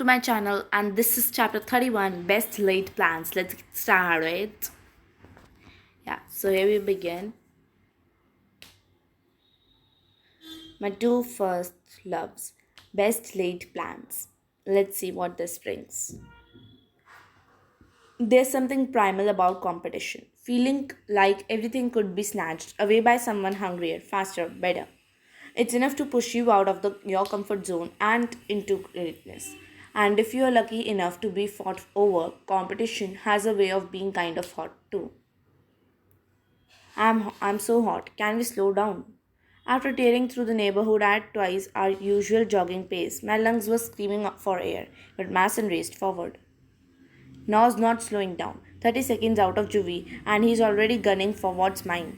to my channel, and this is chapter 31, Best Laid Plans. Let's get started. Yeah, so here we begin. My two first loves, Best Laid Plans. Let's see what this brings. There's something primal about competition, feeling like everything could be snatched away by someone hungrier, faster, better. It's enough to push you out of your comfort zone and into greatness. And if you are lucky enough to be fought over, competition has a way of being kind of hot too. I'm so hot. Can we slow down? After tearing through the neighborhood at twice our usual jogging pace, my lungs were screaming up for air, but Mason raced forward. Now's not slowing down. 30 seconds out of Juvie, and he's already gunning for what's mine.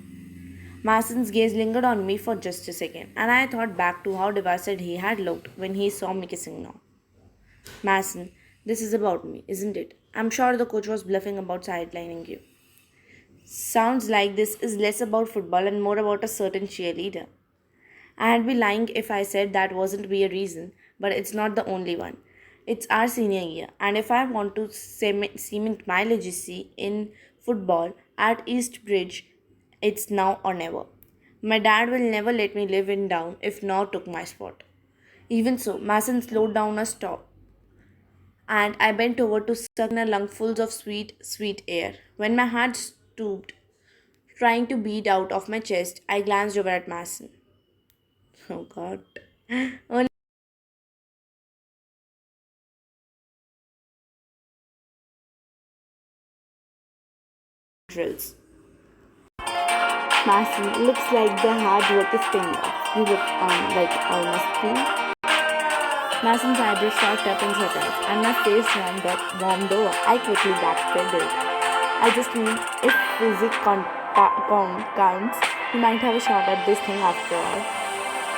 Mason's gaze lingered on me for just a second, and I thought back to how devastated he had looked when he saw me kissing now. Mason, this is about me, isn't it? I'm sure the coach was bluffing about sidelining you. Sounds like this is less about football and more about a certain cheerleader. I'd be lying if I said that wasn't be a reason, but it's not the only one. It's our senior year, and if I want to cement my legacy in football at East Bridge, it's now or never. My dad will never let me live in down if Noah took my spot. Even so, Mason slowed down a stop, and I bent over to suck in a lungfuls of sweet, sweet air. When my hand stooped, trying to beat out of my chest, I glanced over at Mason. Oh God. Only drills. Mason looks like the hard work is paying off. You look like almost clean. Mason's eyebrows shot up in surprise, and my face warmed over. I quickly backpedaled. I just mean, if physics counts, you might have a shot at this thing after all.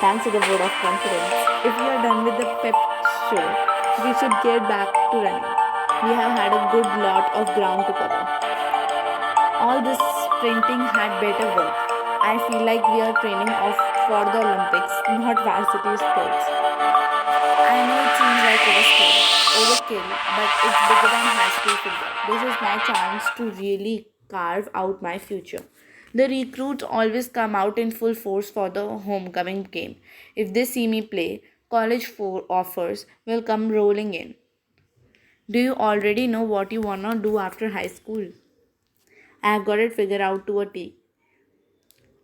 Thanks to the vote of confidence. If we are done with the pep show, we should get back to running. We have had a good lot of ground to cover. All this sprinting had better work. I feel like we are training off for the Olympics, not varsity sports. I know it seems like overkill, but it's bigger than high school football. This is my chance to really carve out my future. The recruits always come out in full force for the homecoming game. If they see me play, college offers will come rolling in. Do you already know what you wanna do after high school? I've got it figured out to a T.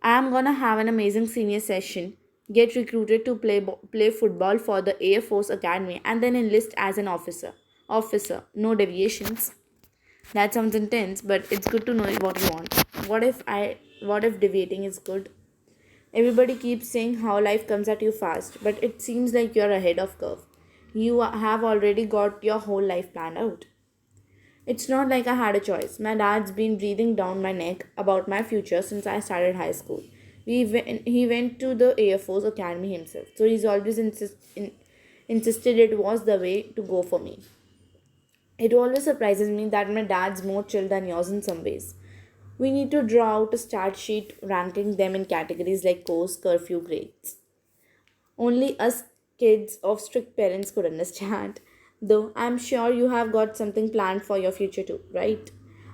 I'm gonna have an amazing senior session, get recruited to play football for the Air Force Academy, and then enlist as an officer. Officer, no deviations. That sounds intense, but it's good to know what you want. What if deviating is good? Everybody keeps saying how life comes at you fast, but it seems like you're ahead of curve. You have already got your whole life planned out. It's not like I had a choice. My dad's been breathing down my neck about my future since I started high school. He went to the Air Force Academy himself, so he's always insisted it was the way to go for me. It always surprises me that my dad's more chill than yours in some ways. We need to draw out a start sheet ranking them in categories like course, curfew, grades. Only us kids of strict parents could understand. Though I'm sure you have got something planned for your future too, right?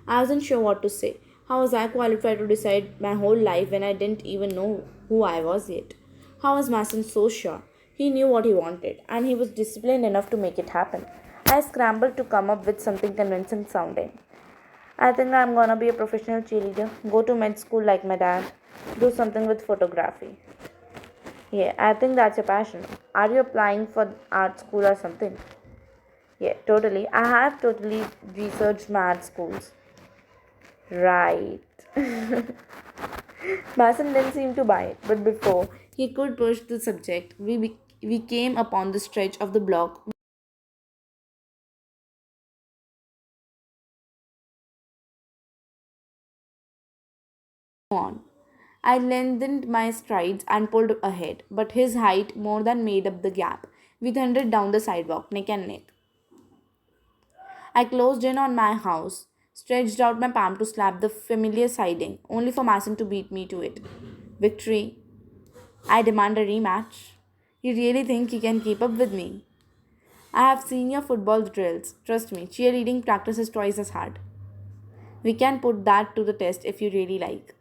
I wasn't sure what to say. How was I qualified to decide my whole life when I didn't even know who I was yet? How was Mason so sure? He knew what he wanted, and he was disciplined enough to make it happen. I scrambled to come up with something convincing sounding. I think I'm gonna be a professional cheerleader, go to med school like my dad, do something with photography. Yeah, I think that's your passion. Are you applying for art school or something? Yeah, totally. I have totally researched my art schools. Right. Mason didn't seem to buy it, but before he could push the subject, we came upon the stretch of the block on. I lengthened my strides and pulled ahead, but his height more than made up the gap. We thundered down the sidewalk, neck and neck. I closed in on my house, stretched out my palm to slap the familiar siding, only for Mason to beat me to it. Victory. I demand a rematch. You really think you can keep up with me? I have seen your football drills. Trust me, cheerleading practice is twice as hard. We can put that to the test if you really like.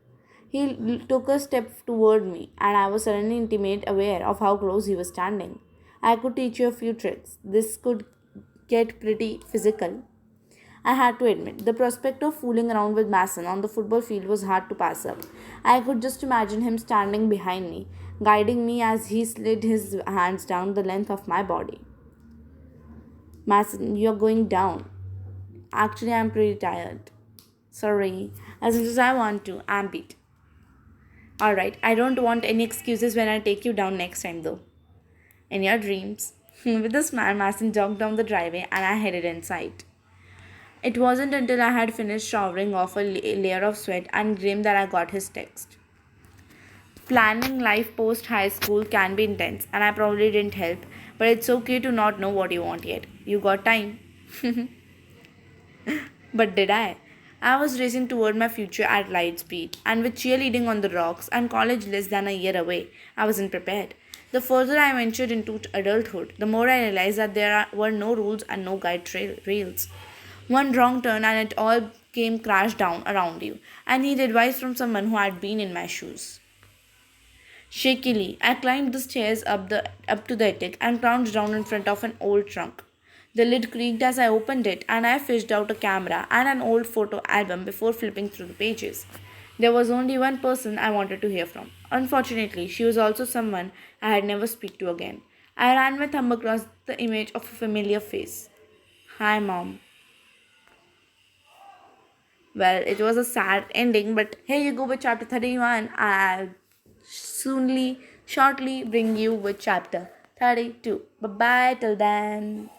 Took a step toward me, and I was suddenly intimate aware of how close he was standing. I could teach you a few tricks. This could get pretty physical. I had to admit, the prospect of fooling around with Mason on the football field was hard to pass up. I could just imagine him standing behind me, guiding me as he slid his hands down the length of my body. Mason, you're going down. Actually, I'm pretty tired. Sorry. As much as I want to, I'm beat. Alright, I don't want any excuses when I take you down next time though. In your dreams. With a smile, Mason jogged down the driveway and I headed inside. It wasn't until I had finished showering off a layer of sweat and grim that I got his text. Planning life post high school can be intense, and I probably didn't help, but it's okay to not know what you want yet. You got time. But did I? I was racing toward my future at light speed, and with cheerleading on the rocks and college less than a year away, I wasn't prepared. The further I ventured into adulthood, the more I realized that were no rules and no rails. One wrong turn and it all came crash down around you. I need advice from someone who had been in my shoes. Shakily, I climbed the stairs up to the attic and crouched down in front of an old trunk. The lid creaked as I opened it, and I fished out a camera and an old photo album before flipping through the pages. There was only one person I wanted to hear from. Unfortunately, she was also someone I had never speak to again. I ran my thumb across the image of a familiar face. Hi, Mom. Well, it was a sad ending, but here you go with chapter 31. I'll shortly bring you with chapter 32. Bye bye till then.